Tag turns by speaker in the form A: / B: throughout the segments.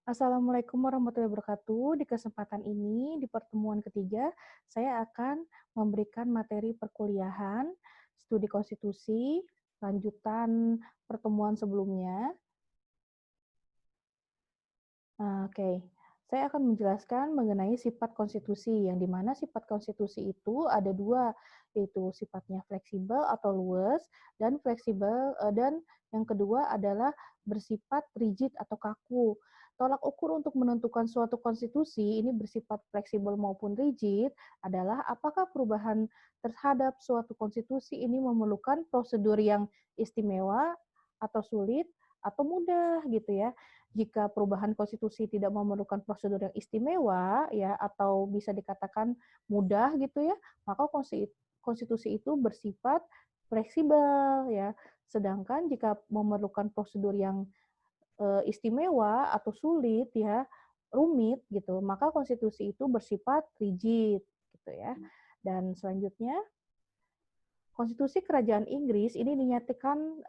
A: Assalamualaikum warahmatullahi wabarakatuh. Di kesempatan ini, di pertemuan ketiga, saya akan memberikan materi perkuliahan, studi konstitusi, lanjutan pertemuan sebelumnya. Oke, saya akan menjelaskan mengenai sifat konstitusi, yang di mana sifat konstitusi itu ada dua, yaitu sifatnya fleksibel atau luwes, dan dan yang kedua adalah bersifat rigid atau kaku. Tolak ukur untuk menentukan suatu konstitusi ini bersifat fleksibel maupun rigid adalah apakah perubahan terhadap suatu konstitusi ini memerlukan prosedur yang istimewa atau sulit atau mudah gitu ya. Jika perubahan konstitusi tidak memerlukan prosedur yang istimewa ya atau bisa dikatakan mudah gitu ya, maka konstitusi itu bersifat fleksibel ya. Sedangkan jika memerlukan prosedur yang istimewa atau sulit ya, rumit gitu, maka konstitusi itu bersifat rigid gitu ya. Dan selanjutnya Konstitusi Kerajaan Inggris ini dinyatakan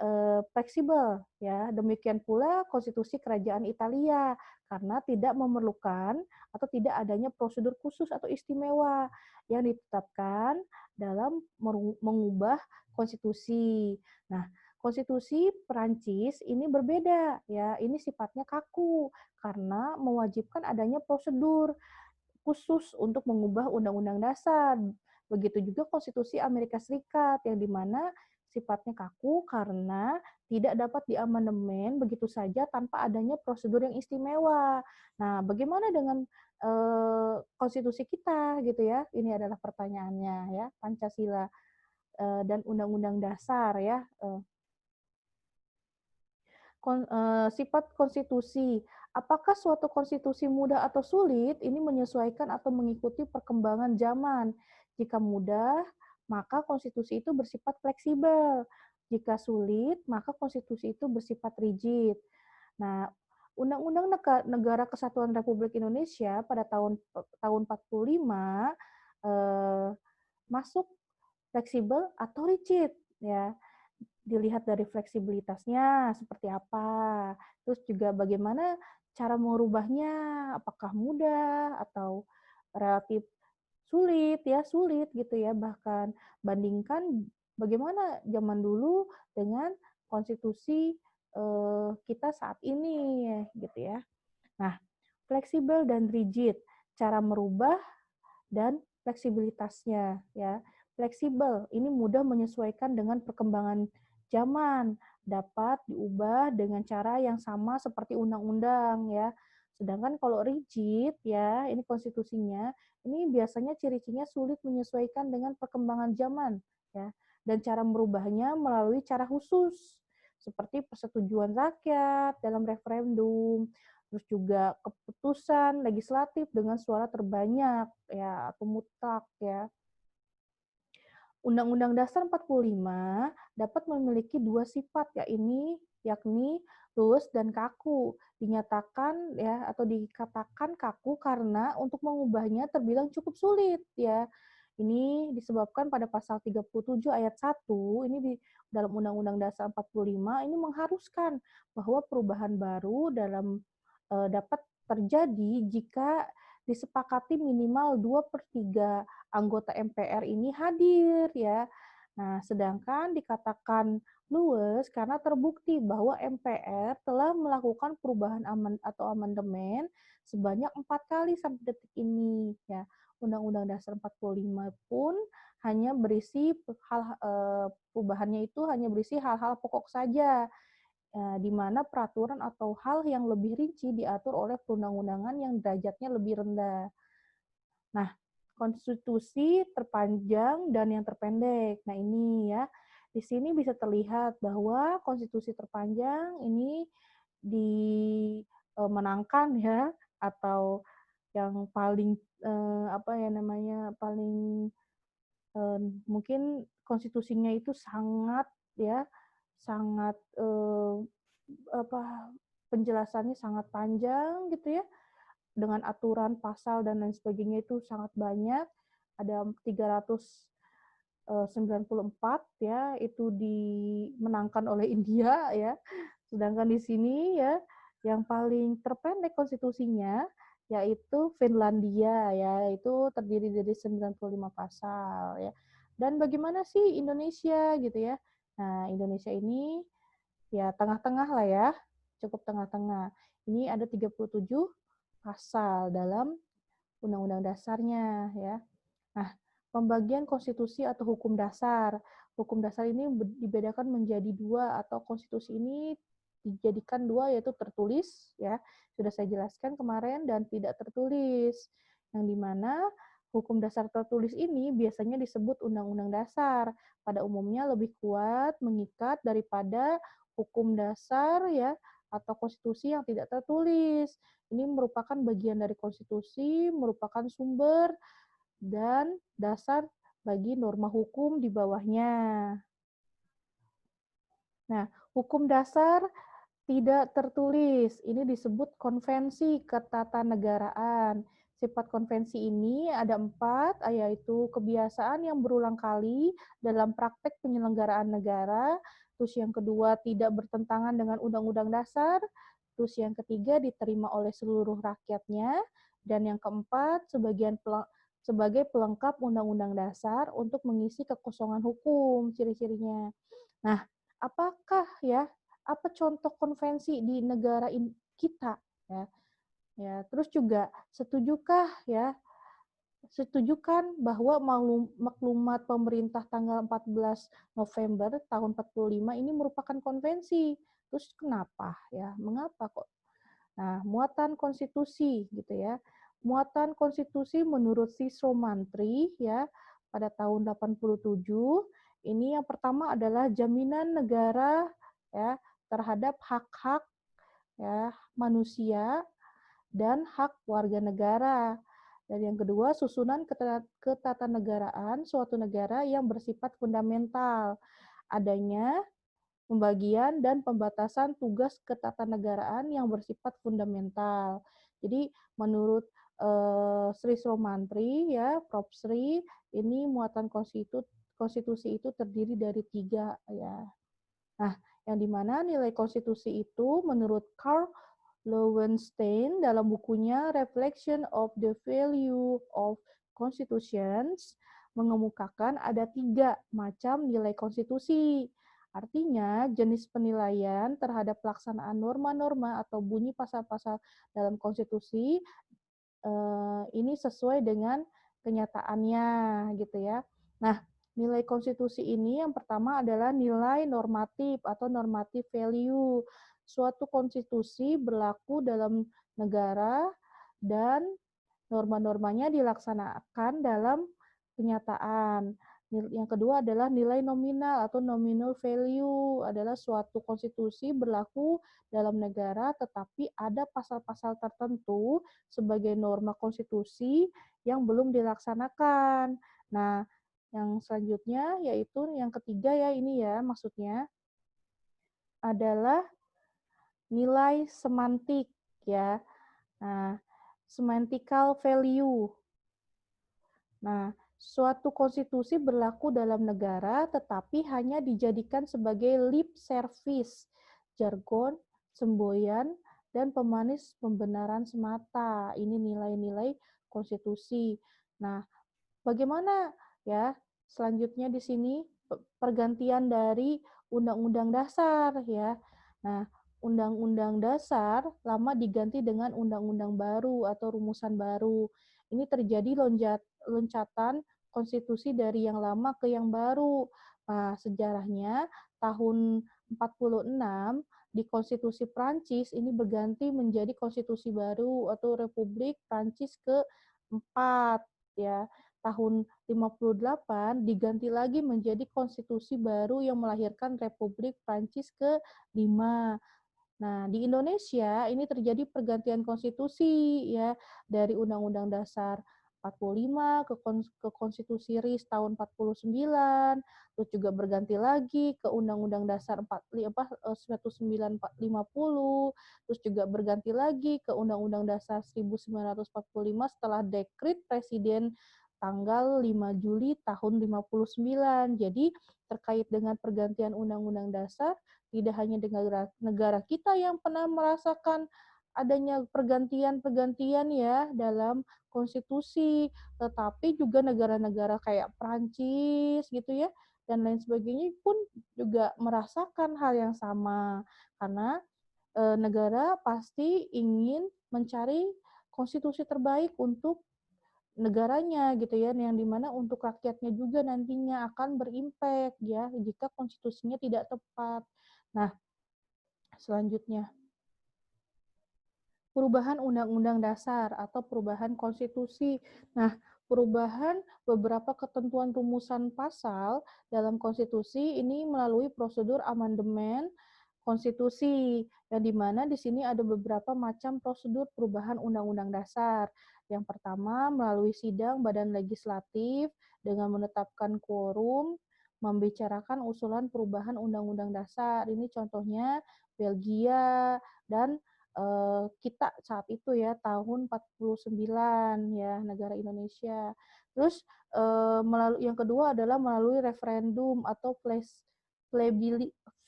A: fleksibel ya. Demikian pula Konstitusi Kerajaan Italia karena tidak memerlukan atau tidak adanya prosedur khusus atau istimewa yang ditetapkan dalam mengubah konstitusi. Nah, Konstitusi Perancis ini berbeda ya. Ini sifatnya kaku karena mewajibkan adanya prosedur khusus untuk mengubah undang-undang dasar. Begitu juga Konstitusi Amerika Serikat yang dimana sifatnya kaku karena tidak dapat diamandemen begitu saja tanpa adanya prosedur yang istimewa. Nah, bagaimana dengan konstitusi kita gitu ya? Ini adalah pertanyaannya ya, Pancasila dan Undang-Undang Dasar ya. Sifat konstitusi. Apakah suatu konstitusi mudah atau sulit? Ini menyesuaikan atau mengikuti perkembangan zaman. Jika mudah, maka konstitusi itu bersifat fleksibel. Jika sulit, maka konstitusi itu bersifat rigid. Nah, Undang-Undang Negara Kesatuan Republik Indonesia pada tahun 45 masuk fleksibel atau rigid ya. Dilihat dari fleksibilitasnya seperti apa, terus juga bagaimana cara merubahnya, apakah mudah atau relatif sulit ya, sulit gitu ya, bahkan bandingkan bagaimana zaman dulu dengan konstitusi kita saat ini gitu ya. Nah, fleksibel dan rigid, cara merubah dan fleksibilitasnya ya. Fleksibel ini mudah menyesuaikan dengan perkembangan zaman, dapat diubah dengan cara yang sama seperti undang-undang ya. Sedangkan kalau rigid ya, ini konstitusinya, ini biasanya ciri-cirinya sulit menyesuaikan dengan perkembangan zaman ya. Dan cara merubahnya melalui cara khusus seperti persetujuan rakyat dalam referendum, terus juga keputusan legislatif dengan suara terbanyak ya atau mutlak ya. Undang-Undang Dasar 45 dapat memiliki dua sifat yakni luwes dan kaku. Dinyatakan ya atau dikatakan kaku karena untuk mengubahnya terbilang cukup sulit ya. Ini disebabkan pada pasal 37 ayat 1 ini di dalam Undang-Undang Dasar 45 ini mengharuskan bahwa perubahan baru dapat terjadi jika disepakati minimal 2/3 anggota MPR ini hadir ya. Nah, sedangkan dikatakan luwes karena terbukti bahwa MPR telah melakukan perubahan atau amandemen sebanyak 4 kali sampai detik ini ya. Undang-Undang Dasar 45 pun hanya berisi perubahannya itu hanya berisi hal-hal pokok saja, di mana peraturan atau hal yang lebih rinci diatur oleh perundang-undangan yang derajatnya lebih rendah. Nah, konstitusi terpanjang dan yang terpendek. Nah, ini ya. Di sini bisa terlihat bahwa konstitusi terpanjang ini dimenangkan ya atau yang paling apa ya namanya paling mungkin konstitusinya itu sangat ya sangat apa penjelasannya sangat panjang gitu ya dengan aturan pasal dan lain sebagainya itu sangat banyak, ada 394 ya, itu dimenangkan oleh India ya. Sedangkan di sini ya Yang paling terpendek konstitusinya yaitu Finlandia ya, itu terdiri dari 95 pasal ya. Dan bagaimana sih Indonesia gitu ya? Nah, Indonesia ini ya tengah-tengah lah ya, cukup tengah-tengah. Ini ada 37 pasal dalam Undang-Undang Dasarnya ya. Nah, pembagian konstitusi atau hukum dasar. Hukum dasar ini dibedakan menjadi dua, atau konstitusi ini dijadikan dua, yaitu tertulis ya, sudah saya jelaskan kemarin, dan tidak tertulis. Yang dimana hukum dasar tertulis ini biasanya disebut undang-undang dasar. Pada umumnya lebih kuat mengikat daripada hukum dasar ya, atau konstitusi yang tidak tertulis. Ini merupakan bagian dari konstitusi, merupakan sumber dan dasar bagi norma hukum di bawahnya. Nah, hukum dasar tidak tertulis, ini disebut konvensi ketatanegaraan. Sifat konvensi ini ada 4, yaitu kebiasaan yang berulang kali dalam praktek penyelenggaraan negara. Terus yang kedua, tidak bertentangan dengan undang-undang dasar. Terus yang ketiga, diterima oleh seluruh rakyatnya. Dan yang keempat, sebagai pelengkap undang-undang dasar untuk mengisi kekosongan hukum, ciri-cirinya. Nah, apakah ya, apa contoh konvensi di negara kita ya? Ya, terus juga setujukan bahwa maklumat pemerintah tanggal 14 November tahun 45 ini merupakan konvensi. Terus kenapa ya? Mengapa kok? Nah, muatan konstitusi gitu ya. Muatan konstitusi menurut Sisro Mantri ya pada tahun 87, ini yang pertama adalah jaminan negara ya terhadap hak-hak ya manusia dan hak warga negara. Dan yang kedua, susunan ketatanegaraan suatu negara yang bersifat fundamental. Adanya pembagian dan pembatasan tugas ketatanegaraan yang bersifat fundamental. Jadi menurut Sri Romantri ya, Prof. Sri, ini muatan konstitusi itu terdiri dari 3 ya. Nah, yang dimana nilai konstitusi itu menurut Karl Lowenstein dalam bukunya Reflection of the Value of Constitutions mengemukakan ada 3 macam nilai konstitusi. Artinya, jenis penilaian terhadap pelaksanaan norma-norma atau bunyi pasal-pasal dalam konstitusi ini sesuai dengan kenyataannya gitu ya. Nah, nilai konstitusi ini yang pertama adalah nilai normatif atau normative value. Suatu konstitusi berlaku dalam negara dan norma-normanya dilaksanakan dalam kenyataan. Yang kedua adalah nilai nominal atau nominal value, adalah suatu konstitusi berlaku dalam negara tetapi ada pasal-pasal tertentu sebagai norma konstitusi yang belum dilaksanakan. Nah, yang selanjutnya yaitu yang ketiga ya, ini ya maksudnya adalah nilai semantik ya. Nah, semantical value. Nah, suatu konstitusi berlaku dalam negara tetapi hanya dijadikan sebagai lip service, jargon, semboyan, dan pemanis pembenaran semata. Ini nilai-nilai konstitusi. Nah, bagaimana ya selanjutnya di sini pergantian dari undang-undang dasar ya. Nah, undang-undang dasar lama diganti dengan undang-undang baru atau rumusan baru. Ini terjadi loncatan konstitusi dari yang lama ke yang baru. Nah, sejarahnya tahun 46 di konstitusi Prancis ini berganti menjadi konstitusi baru atau Republik Prancis ke-4 ya. Tahun 58 diganti lagi menjadi konstitusi baru yang melahirkan Republik Prancis ke-5. Nah, di Indonesia ini terjadi pergantian konstitusi ya dari Undang-Undang Dasar 45 ke Konstitusi RIS tahun 49, terus juga berganti lagi ke Undang-Undang Dasar 1950, terus juga berganti lagi ke Undang-Undang Dasar 1945 setelah dekret Presiden tanggal 5 Juli tahun 59. Jadi terkait dengan pergantian Undang-Undang Dasar, tidak hanya negara kita yang pernah merasakan adanya pergantian-pergantian ya dalam konstitusi, tetapi juga negara-negara kayak Prancis gitu ya, dan lain sebagainya pun juga merasakan hal yang sama. Karena negara pasti ingin mencari konstitusi terbaik untuk negaranya gitu ya, yang dimana untuk rakyatnya juga nantinya akan berimpact ya jika konstitusinya tidak tepat. Nah, selanjutnya perubahan Undang-Undang Dasar atau perubahan konstitusi. Nah, perubahan beberapa ketentuan rumusan pasal dalam konstitusi ini melalui prosedur amandemen konstitusi, yang dimana di sini ada beberapa macam prosedur perubahan Undang-Undang Dasar. Yang pertama, melalui sidang Badan Legislatif dengan menetapkan quorum, membicarakan usulan perubahan Undang-Undang Dasar. Ini contohnya Belgia dan kita saat itu ya tahun 49 ya negara Indonesia. Terus melalui yang kedua adalah melalui referendum atau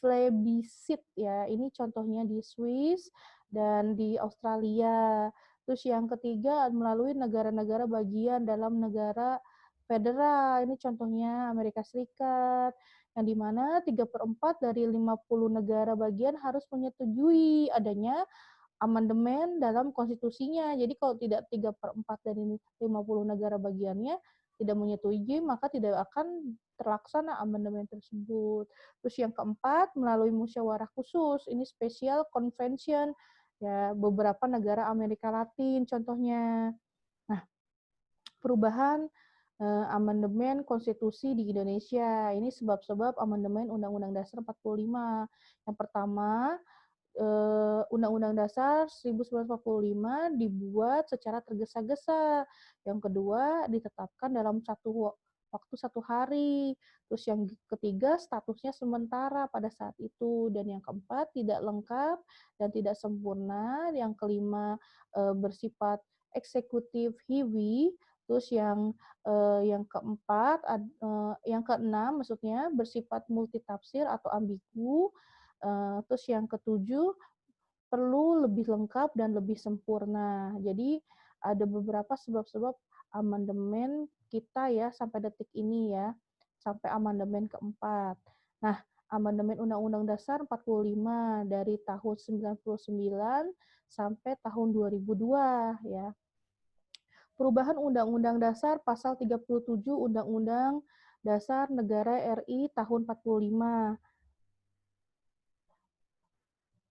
A: plebisit ya. Ini contohnya di Swiss dan di Australia. Terus yang ketiga melalui negara-negara bagian dalam negara federal. Ini contohnya Amerika Serikat, yang dimana 3/4 dari 50 negara bagian harus menyetujui adanya amandemen dalam konstitusinya. Jadi kalau tidak 3/4 dari 50 negara bagiannya tidak menyetujui, maka tidak akan terlaksana amandemen tersebut. Terus yang keempat, melalui musyawarah khusus, ini special convention, ya beberapa negara Amerika Latin contohnya. Nah, perubahan amandemen konstitusi di Indonesia. Ini sebab-sebab amandemen Undang-Undang Dasar 45. Yang pertama, Undang-Undang Dasar 1945 dibuat secara tergesa-gesa. Yang kedua, ditetapkan dalam waktu 1 hari. Terus yang ketiga, statusnya sementara pada saat itu. Dan yang keempat, tidak lengkap dan tidak sempurna. Yang kelima, bersifat eksekutif heavy. Terus yang keempat, yang keenam maksudnya bersifat multitafsir atau ambigu. Terus yang ketujuh, perlu lebih lengkap dan lebih sempurna. Jadi ada beberapa sebab-sebab amandemen kita ya sampai detik ini ya, sampai amandemen keempat. Nah, amandemen Undang-Undang Dasar 45 dari tahun 99 sampai tahun 2002 ya. Perubahan Undang-Undang Dasar pasal 37 Undang-Undang Dasar Negara RI tahun 45.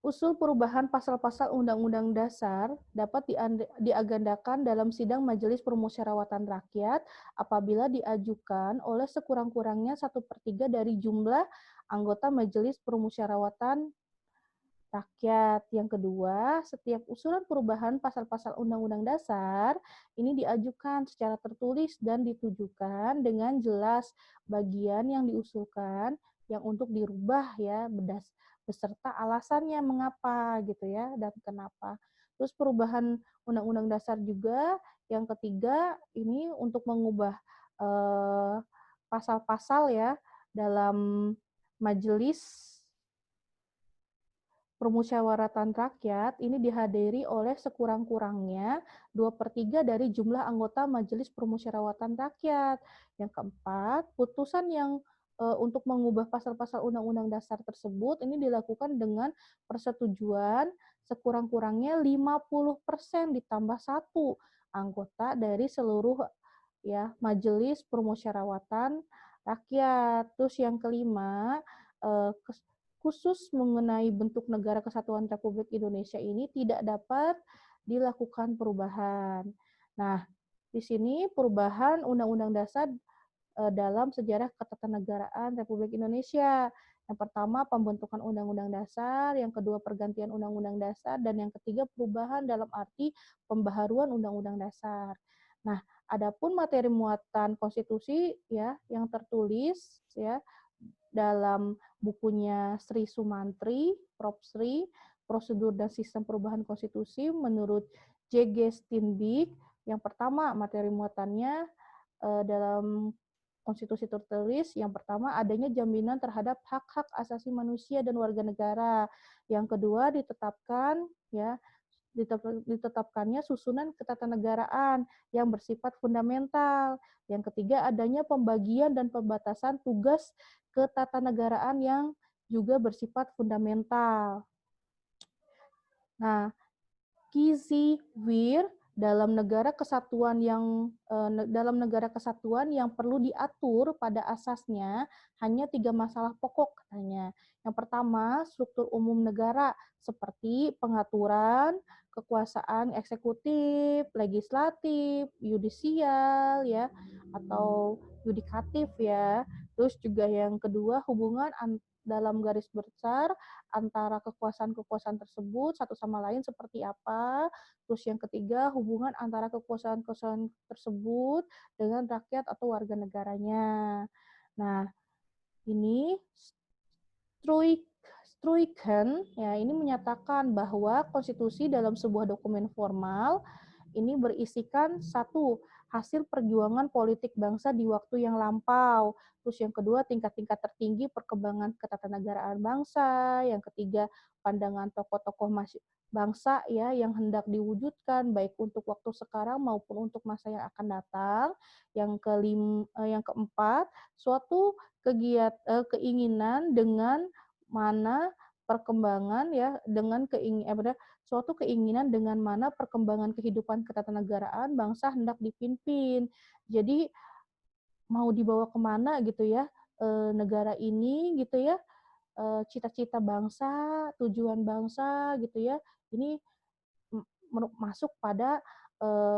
A: Usul perubahan pasal-pasal Undang-Undang Dasar dapat diagendakan dalam sidang Majelis Permusyawaratan Rakyat apabila diajukan oleh sekurang-kurangnya 1/3 dari jumlah anggota Majelis Permusyawaratan Rakyat. Yang kedua, setiap usulan perubahan pasal-pasal Undang-Undang Dasar ini diajukan secara tertulis dan ditujukan dengan jelas bagian yang diusulkan yang untuk dirubah ya beserta alasannya mengapa gitu ya dan kenapa. Terus perubahan Undang-Undang Dasar juga yang ketiga ini untuk mengubah pasal-pasal ya dalam majelis permusyawaratan rakyat ini dihadiri oleh sekurang-kurangnya 2/3 dari jumlah anggota Majelis Permusyawaratan Rakyat. Yang keempat, putusan yang untuk mengubah pasal-pasal Undang-Undang Dasar tersebut ini dilakukan dengan persetujuan sekurang-kurangnya 50% ditambah 1 anggota dari seluruh ya Majelis Permusyawaratan Rakyat. Terus yang kelima, khusus mengenai bentuk negara kesatuan Republik Indonesia ini tidak dapat dilakukan perubahan. Nah, di sini perubahan Undang-Undang Dasar dalam sejarah ketatanegaraan Republik Indonesia. Yang pertama, pembentukan Undang-Undang Dasar, yang kedua, pergantian Undang-Undang Dasar, dan yang ketiga, perubahan dalam arti pembaharuan Undang-Undang Dasar. Nah, adapun materi muatan konstitusi ya yang tertulis ya dalam bukunya Sri Sumantri, Prof. Sri, Prosedur dan Sistem Perubahan Konstitusi menurut J.G. Steenbeek. Yang pertama, materi muatannya dalam konstitusi tertulis, yang pertama adanya jaminan terhadap hak-hak asasi manusia dan warga negara. Yang kedua ditetapkan ya ditetapkannya susunan ketatanegaraan yang bersifat fundamental. Yang ketiga adanya pembagian dan pembatasan tugas ketatanegaraan yang juga bersifat fundamental. Nah, Gizi Wir dalam negara kesatuan yang perlu diatur pada asasnya hanya 3 masalah pokok katanya. Yang pertama, struktur umum negara seperti pengaturan, kekuasaan eksekutif, legislatif, yudisial ya atau yudikatif ya. Terus juga yang kedua, hubungan dalam garis besar antara kekuasaan-kekuasaan tersebut satu sama lain seperti apa. Terus yang ketiga, hubungan antara kekuasaan-kekuasaan tersebut dengan rakyat atau warga negaranya. Nah, ini Struiken ya ini menyatakan bahwa konstitusi dalam sebuah dokumen formal ini berisikan satu hasil perjuangan politik bangsa di waktu yang lampau. Terus yang kedua tingkat-tingkat tertinggi perkembangan ketatanegaraan bangsa. Yang ketiga pandangan tokoh-tokoh bangsa ya yang hendak diwujudkan baik untuk waktu sekarang maupun untuk masa yang akan datang. Yang keempat suatu keinginan dengan mana perkembangan ya dengan suatu keinginan dengan mana perkembangan kehidupan ketatanegaraan bangsa hendak dipimpin. Jadi mau dibawa kemana gitu ya negara ini gitu ya, cita-cita bangsa, tujuan bangsa gitu ya, ini masuk pada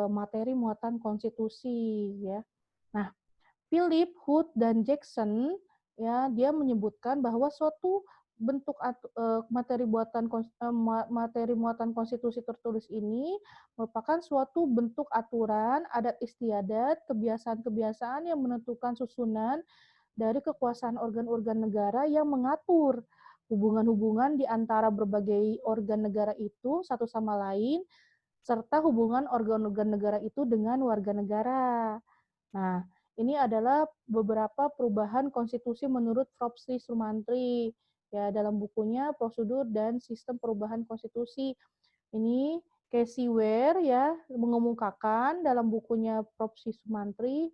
A: materi muatan konstitusi ya. Nah, Philip, Hood, dan Jackson ya dia menyebutkan bahwa suatu bentuk materi muatan konstitusi tertulis ini merupakan suatu bentuk aturan adat istiadat kebiasaan-kebiasaan yang menentukan susunan dari kekuasaan organ-organ negara yang mengatur hubungan-hubungan di antara berbagai organ negara itu satu sama lain serta hubungan organ-organ negara itu dengan warga negara. Nah, ini adalah beberapa perubahan konstitusi menurut Propsy Sumantri ya dalam bukunya Prosedur dan Sistem Perubahan Konstitusi. Ini Casey Ware ya mengemukakan dalam bukunya Propsy Sumantri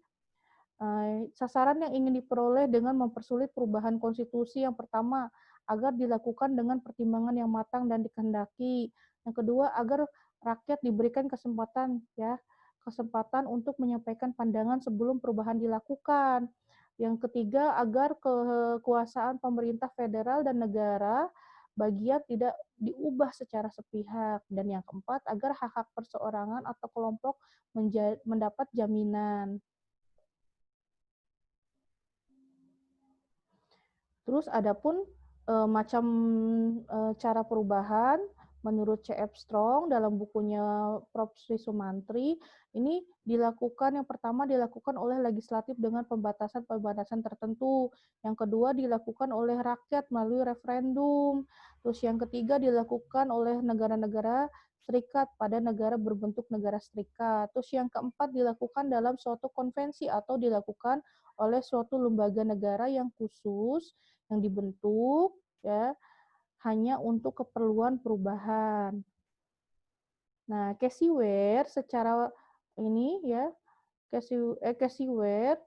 A: sasaran yang ingin diperoleh dengan mempersulit perubahan konstitusi yang pertama agar dilakukan dengan pertimbangan yang matang dan dikehendaki. Yang kedua agar rakyat diberikan kesempatan untuk menyampaikan pandangan sebelum perubahan dilakukan. Yang ketiga agar kekuasaan pemerintah federal dan negara bagian tidak diubah secara sepihak. Dan yang keempat agar hak-hak perseorangan atau kelompok mendapat jaminan. Terus adapun macam cara perubahan menurut C.F. Strong dalam bukunya Prof. Sri Sumantri ini dilakukan yang pertama dilakukan oleh legislatif dengan pembatasan-pembatasan tertentu. Yang kedua dilakukan oleh rakyat melalui referendum. Terus yang ketiga dilakukan oleh negara-negara serikat pada negara berbentuk negara serikat. Terus yang keempat dilakukan dalam suatu konvensi atau dilakukan oleh suatu lembaga negara yang khusus yang dibentuk ya hanya untuk keperluan perubahan. Nah, Casey Ware secara ini ya Casey Ware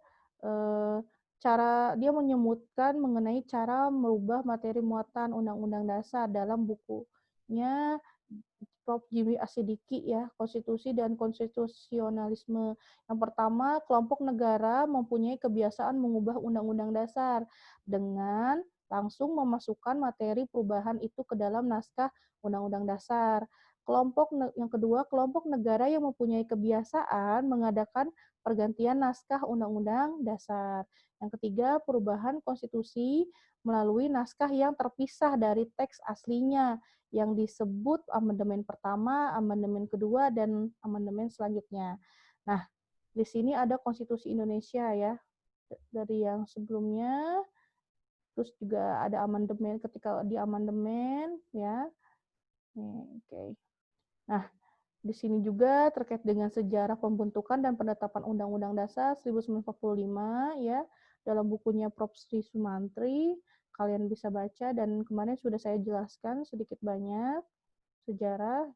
A: cara dia menyebutkan mengenai cara merubah materi muatan Undang-Undang Dasar dalam bukunya Prof. Jimmy Asidiki ya, Konstitusi dan Konstitusionalisme. Yang pertama, kelompok negara mempunyai kebiasaan mengubah undang-undang dasar dengan langsung memasukkan materi perubahan itu ke dalam naskah undang-undang dasar. Yang kedua, kelompok negara yang mempunyai kebiasaan mengadakan pergantian naskah undang-undang dasar. Yang ketiga, perubahan konstitusi melalui naskah yang terpisah dari teks aslinya yang disebut amandemen pertama, amandemen kedua, dan amandemen selanjutnya. Nah, di sini ada Konstitusi Indonesia ya, dari yang sebelumnya, terus juga ada amandemen ketika di amandemen ya. Oke. Nah, Di sini juga terkait dengan sejarah pembentukan dan penetapan Undang-Undang Dasar 1945 ya, dalam bukunya Prof. Sri Sumantri, kalian bisa baca dan kemarin sudah saya jelaskan sedikit banyak sejarah.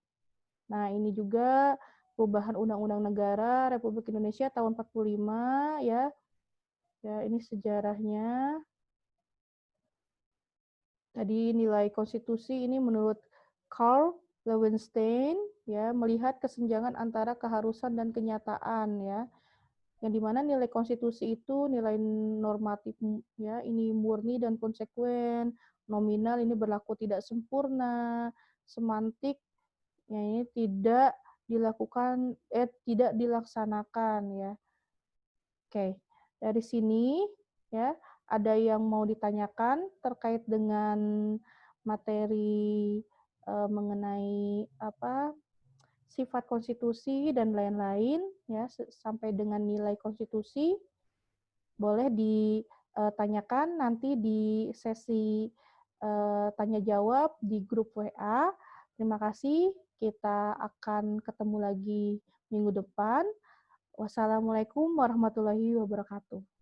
A: Nah, ini juga perubahan Undang-Undang Negara Republik Indonesia tahun 45 ya. Ya, ini sejarahnya. Tadi nilai konstitusi ini menurut Carl Lowenstein ya, melihat kesenjangan antara keharusan dan kenyataan ya. Yang dimana nilai konstitusi itu nilai normatif ya, ini murni dan konsekuen, nominal ini berlaku tidak sempurna, semantik ya ini tidak dilaksanakan ya. Oke, dari sini ya, ada yang mau ditanyakan terkait dengan materi mengenai apa sifat konstitusi dan lain-lain ya sampai dengan nilai konstitusi boleh ditanyakan nanti di sesi tanya jawab di grup WA. Terima kasih. Kita akan ketemu lagi minggu depan. Wassalamualaikum warahmatullahi wabarakatuh.